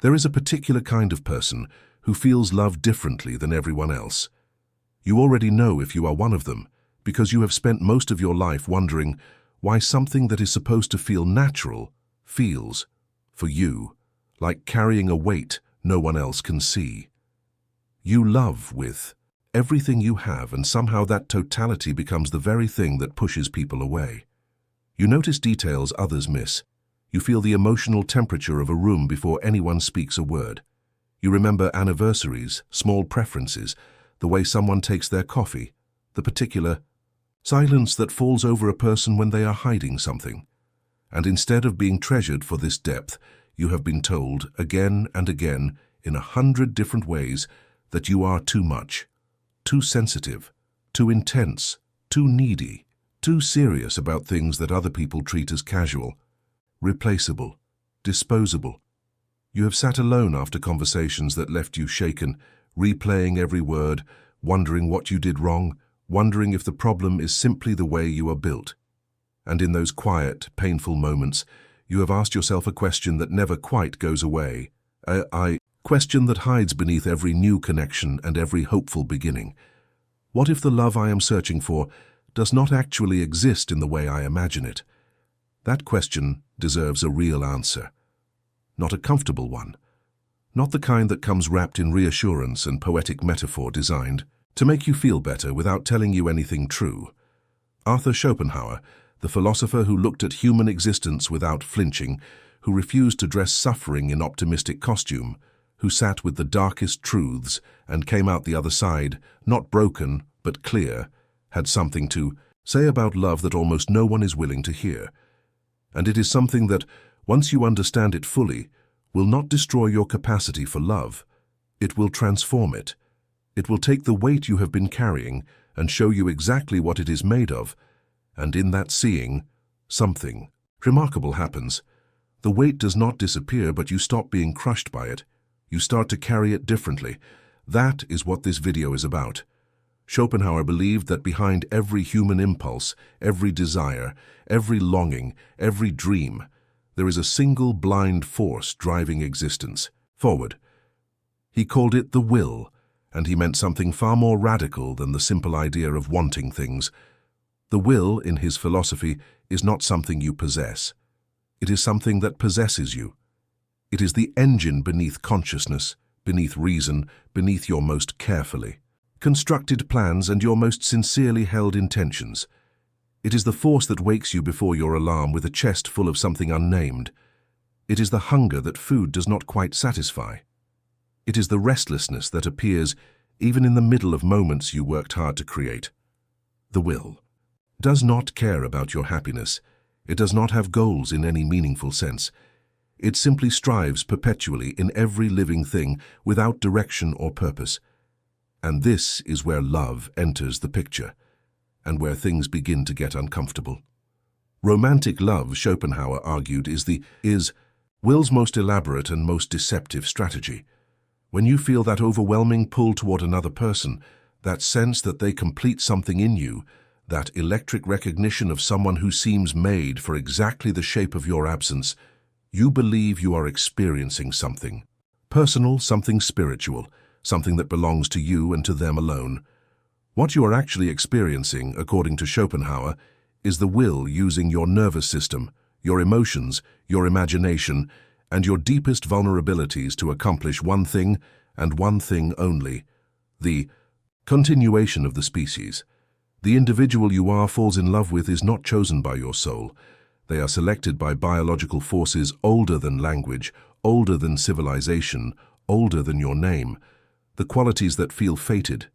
There is a particular kind of person who feels love differently than everyone else. You already know if you are one of them, because you have spent most of your life wondering why something that is supposed to feel natural feels, for you, like carrying a weight no one else can see. You love with everything you have, and somehow that totality becomes the very thing that pushes people away. You notice details others miss. You feel the emotional temperature of a room before anyone speaks a word. You remember anniversaries, small preferences, the way someone takes their coffee, the particular silence that falls over a person when they are hiding something. And instead of being treasured for this depth, you have been told again and again in 100 different ways that you are too much, too sensitive, too intense, too needy, too serious about things that other people treat as casual, replaceable, disposable. You have sat alone after conversations that left you shaken, replaying every word, wondering what you did wrong, wondering if the problem is simply the way you are built. And in those quiet, painful moments, you have asked yourself a question that never quite goes away. A question that hides beneath every new connection and every hopeful beginning. What if the love I am searching for does not actually exist in the way I imagine it? That question deserves a real answer. Not a comfortable one. Not the kind that comes wrapped in reassurance and poetic metaphor designed to make you feel better without telling you anything true. Arthur Schopenhauer, the philosopher who looked at human existence without flinching, who refused to dress suffering in optimistic costume, who sat with the darkest truths and came out the other side, not broken but clear, had something to say about love that almost no one is willing to hear. And it is something that, once you understand it fully, will not destroy your capacity for love. It will transform it. It will take the weight you have been carrying and show you exactly what it is made of. And in that seeing, something remarkable happens. The weight does not disappear, but you stop being crushed by it. You start to carry it differently. That is what this video is about. Schopenhauer believed that behind every human impulse, every desire, every longing, every dream, there is a single blind force driving existence forward. He called it the will, and he meant something far more radical than the simple idea of wanting things. The will, in his philosophy, is not something you possess. It is something that possesses you. It is the engine beneath consciousness, beneath reason, beneath your most carefully constructed plans and your most sincerely held intentions. It is the force that wakes you before your alarm with a chest full of something unnamed. It is the hunger that food does not quite satisfy. It is the restlessness that appears even in the middle of moments you worked hard to create. The will does not care about your happiness. It does not have goals in any meaningful sense. It simply strives perpetually in every living thing without direction or purpose. And this is where love enters the picture, and where things begin to get uncomfortable. Romantic love, Schopenhauer argued, is will's most elaborate and most deceptive strategy. When you feel that overwhelming pull toward another person, that sense that they complete something in you, that electric recognition of someone who seems made for exactly the shape of your absence, you believe you are experiencing something personal, something spiritual, something that belongs to you and to them alone. What you are actually experiencing, according to Schopenhauer, is the will using your nervous system, your emotions, your imagination, and your deepest vulnerabilities to accomplish one thing and one thing only: the continuation of the species. The individual you are falls in love with is not chosen by your soul. They are selected by biological forces older than language, older than civilization, older than your name. The qualities that feel fated,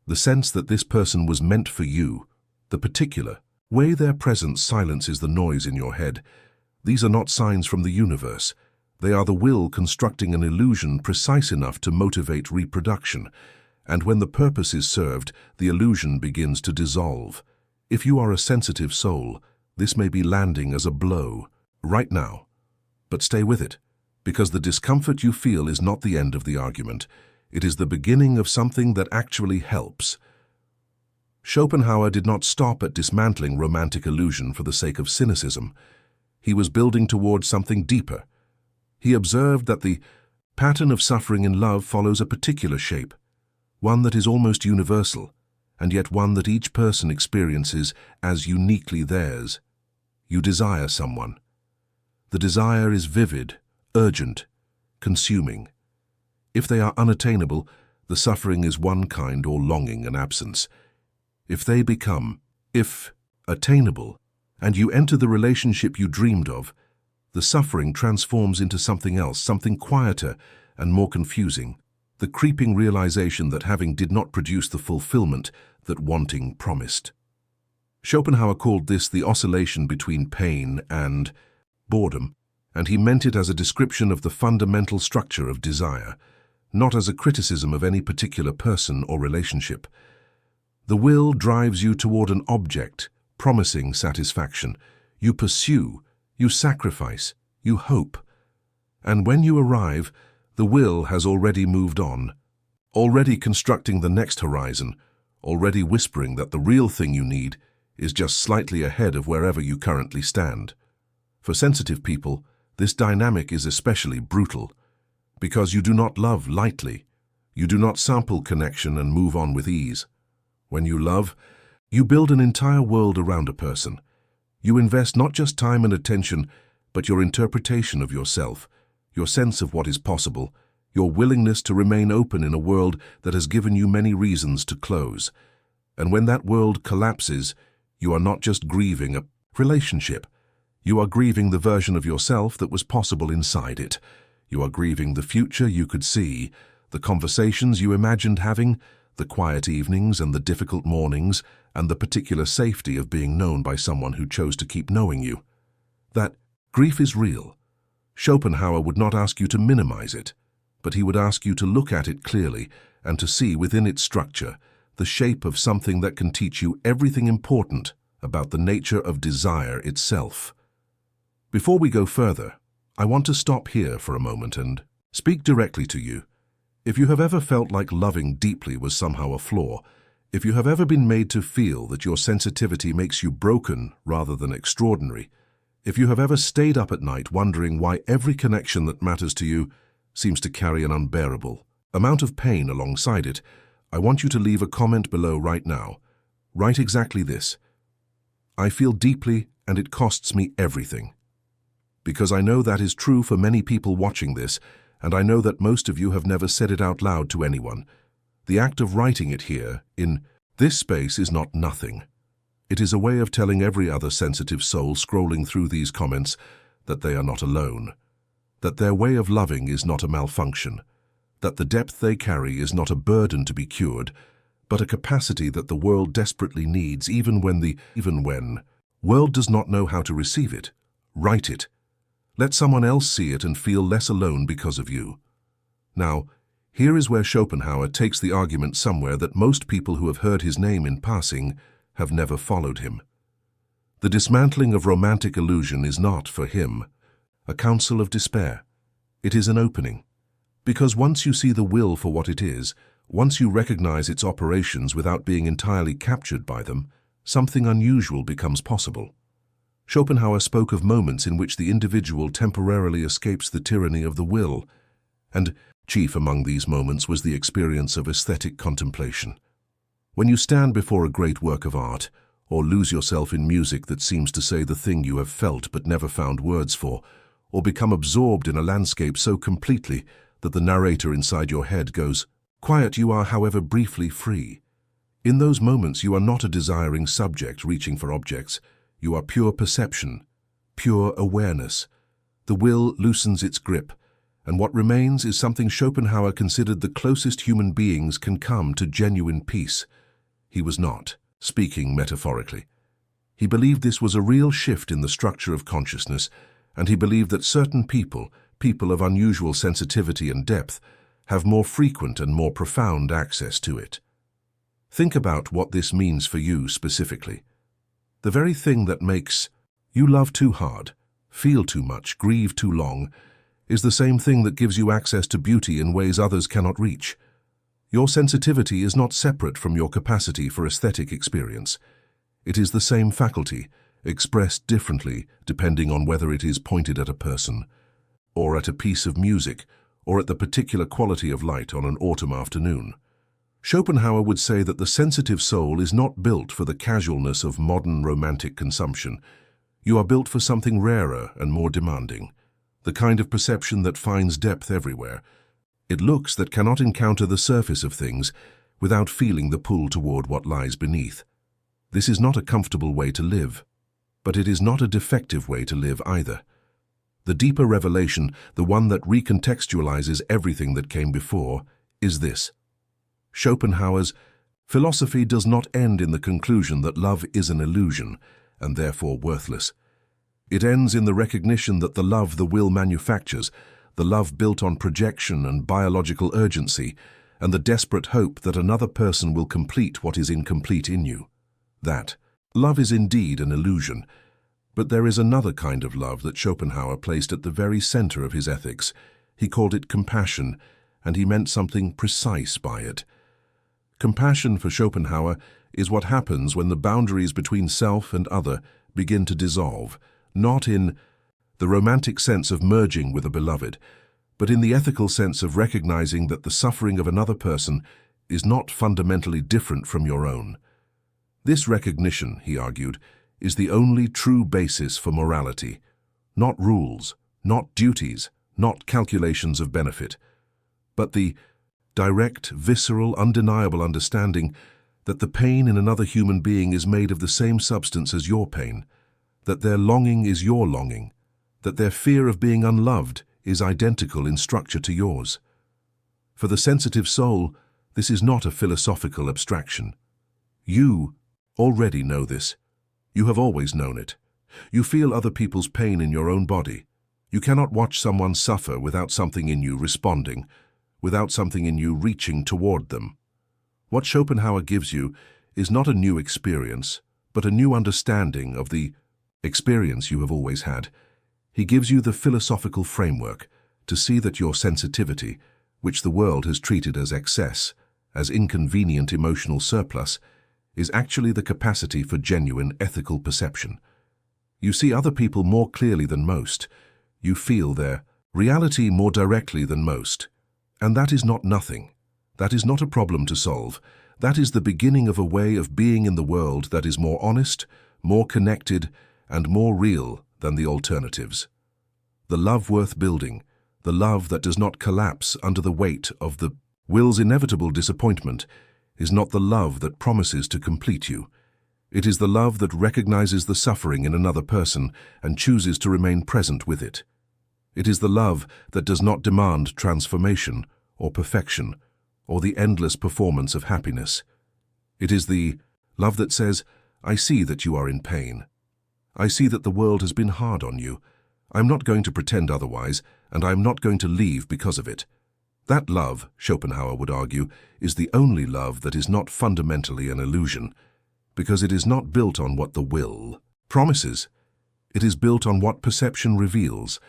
the sense that this person was meant for you, the particular way their presence silences the noise in your head. These are not signs from the universe. They are the will constructing an illusion precise enough to motivate reproduction. And when the purpose is served, the illusion begins to dissolve. If you are a sensitive soul, this may be landing as a blow right now. But stay with it, because the discomfort you feel is not the end of the argument. It is the beginning of something that actually helps. Schopenhauer did not stop at dismantling romantic illusion for the sake of cynicism. He was building towards something deeper. He observed that the Pattern of suffering in love follows a particular shape, one that is almost universal, and yet one that each person experiences as uniquely theirs. You desire someone. The desire is vivid, urgent, consuming. If they are unattainable, the suffering is one kind or longing and absence. If they become, if attainable, and you enter the relationship you dreamed of, the suffering transforms into something else, something quieter and more confusing, the creeping realization that having did not produce the fulfillment that wanting promised. Schopenhauer called this the oscillation between pain and boredom, and he meant it as a description of the fundamental structure of desire, not as a criticism of any particular person or relationship. The will drives you toward an object, promising satisfaction. You pursue, you sacrifice, you hope. And when you arrive, the will has already moved on, already constructing the next horizon, already whispering that the real thing you need is just slightly ahead of wherever you currently stand. For sensitive people, this dynamic is especially brutal, because you do not love lightly. You do not sample connection and move on with ease. When you love, you build an entire world around a person. You invest not just time and attention, but your interpretation of yourself, your sense of what is possible, your willingness to remain open in a world that has given you many reasons to close. And when that world collapses, you are not just grieving a relationship. You are grieving the version of yourself that was possible inside it. You are grieving the future you could see, the conversations you imagined having, the quiet evenings and the difficult mornings, and the particular safety of being known by someone who chose to keep knowing you. That grief is real. Schopenhauer would not ask you to minimize it, but he would ask you to look at it clearly and to see within its structure the shape of something that can teach you everything important about the nature of desire itself. Before we go further, I want to stop here for a moment and speak directly to you. If you have ever felt like loving deeply was somehow a flaw, if you have ever been made to feel that your sensitivity makes you broken rather than extraordinary, if you have ever stayed up at night wondering why every connection that matters to you seems to carry an unbearable amount of pain alongside it, I want you to leave a comment below right now. Write exactly this: I feel deeply and it costs me everything. Because I know that is true for many people watching this, and I know that most of you have never said it out loud to anyone. The act of writing it here, in this space, is not nothing. It is a way of telling every other sensitive soul scrolling through these comments that they are not alone, that their way of loving is not a malfunction, that the depth they carry is not a burden to be cured, but a capacity that the world desperately needs even when the world does not know how to receive it. Write it. Let someone else see it and feel less alone because of you. Now, here is where Schopenhauer takes the argument somewhere that most people who have heard his name in passing have never followed him. The dismantling of romantic illusion is not, for him, a counsel of despair. It is an opening. Because once you see the will for what it is, once you recognize its operations without being entirely captured by them, something unusual becomes possible. Schopenhauer spoke of moments in which the individual temporarily escapes the tyranny of the will, and chief among these moments was the experience of aesthetic contemplation. When you stand before a great work of art, or lose yourself in music that seems to say the thing you have felt but never found words for, or become absorbed in a landscape so completely that the narrator inside your head goes quiet, you are, however briefly, free. In those moments you are not a desiring subject reaching for objects. You are pure perception, pure awareness. The will loosens its grip, and what remains is something Schopenhauer considered the closest human beings can come to genuine peace. He was not speaking metaphorically. He believed this was a real shift in the structure of consciousness, and he believed that certain people of unusual sensitivity and depth, have more frequent and more profound access to it. Think about what this means for you specifically. The very thing that makes you love too hard, feel too much, grieve too long, is the same thing that gives you access to beauty in ways others cannot reach. Your sensitivity is not separate from your capacity for aesthetic experience. It is the same faculty, expressed differently depending on whether it is pointed at a person, or at a piece of music, or at the particular quality of light on an autumn afternoon. Schopenhauer would say that the sensitive soul is not built for the casualness of modern romantic consumption. You are built for something rarer and more demanding, the kind of perception that finds depth everywhere. It looks that cannot encounter the surface of things without feeling the pull toward what lies beneath. This is not a comfortable way to live, but it is not a defective way to live either. The deeper revelation, the one that recontextualizes everything that came before, is this. Schopenhauer's philosophy does not end in the conclusion that love is an illusion and therefore worthless. It ends in the recognition that the love the will manufactures, the love built on projection and biological urgency, and the desperate hope that another person will complete what is incomplete in you. That love is indeed an illusion, but there is another kind of love that Schopenhauer placed at the very center of his ethics. He called it compassion, and he meant something precise by it. Compassion for Schopenhauer is what happens when the boundaries between self and other begin to dissolve, not in the romantic sense of merging with a beloved, but in the ethical sense of recognizing that the suffering of another person is not fundamentally different from your own. This recognition, he argued, is the only true basis for morality, not rules, not duties, not calculations of benefit, but the direct, visceral, undeniable understanding that the pain in another human being is made of the same substance as your pain, that their longing is your longing, that their fear of being unloved is identical in structure to yours. For the sensitive soul, this is not a philosophical abstraction. You already know this. You have always known it. You feel other people's pain in your own body. You cannot watch someone suffer without something in you responding, without something in you reaching toward them. What Schopenhauer gives you is not a new experience, but a new understanding of the experience you have always had. He gives you the philosophical framework to see that your sensitivity, which the world has treated as excess, as inconvenient emotional surplus, is actually the capacity for genuine ethical perception. You see other people more clearly than most. You feel their reality more directly than most. And that is not nothing. That is not a problem to solve. That is the beginning of a way of being in the world that is more honest, more connected, and more real than the alternatives. The love worth building, the love that does not collapse under the weight of the will's inevitable disappointment, is not the love that promises to complete you. It is the love that recognizes the suffering in another person and chooses to remain present with it. It is the love that does not demand transformation or perfection or the endless performance of happiness. It is the love that says, I see that you are in pain. I see that the world has been hard on you. I'm not going to pretend otherwise, and I'm not going to leave because of it. That love, Schopenhauer would argue, is the only love that is not fundamentally an illusion, because it is not built on what the will promises. It is built on what perception reveals,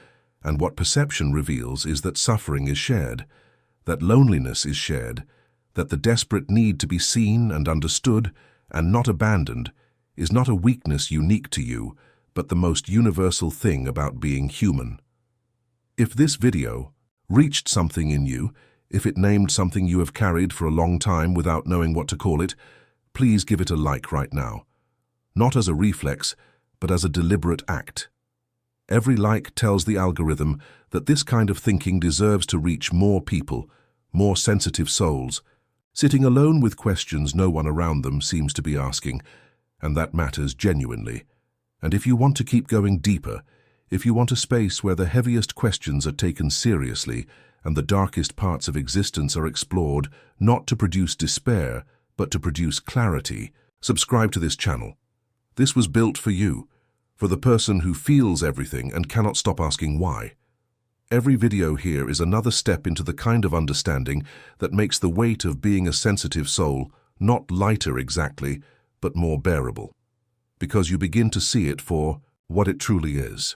and what perception reveals is that suffering is shared, that loneliness is shared, that the desperate need to be seen and understood and not abandoned is not a weakness unique to you, but the most universal thing about being human. If this video reached something in you, if it named something you have carried for a long time without knowing what to call it, please give it a like right now. Not as a reflex, but as a deliberate act. Every like tells the algorithm that this kind of thinking deserves to reach more people, more sensitive souls, sitting alone with questions no one around them seems to be asking, and that matters genuinely. And if you want to keep going deeper, if you want a space where the heaviest questions are taken seriously and the darkest parts of existence are explored, not to produce despair, but to produce clarity, subscribe to this channel. This was built for you, for the person who feels everything and cannot stop asking why. Every video here is another step into the kind of understanding that makes the weight of being a sensitive soul not lighter exactly, but more bearable, because you begin to see it for what it truly is.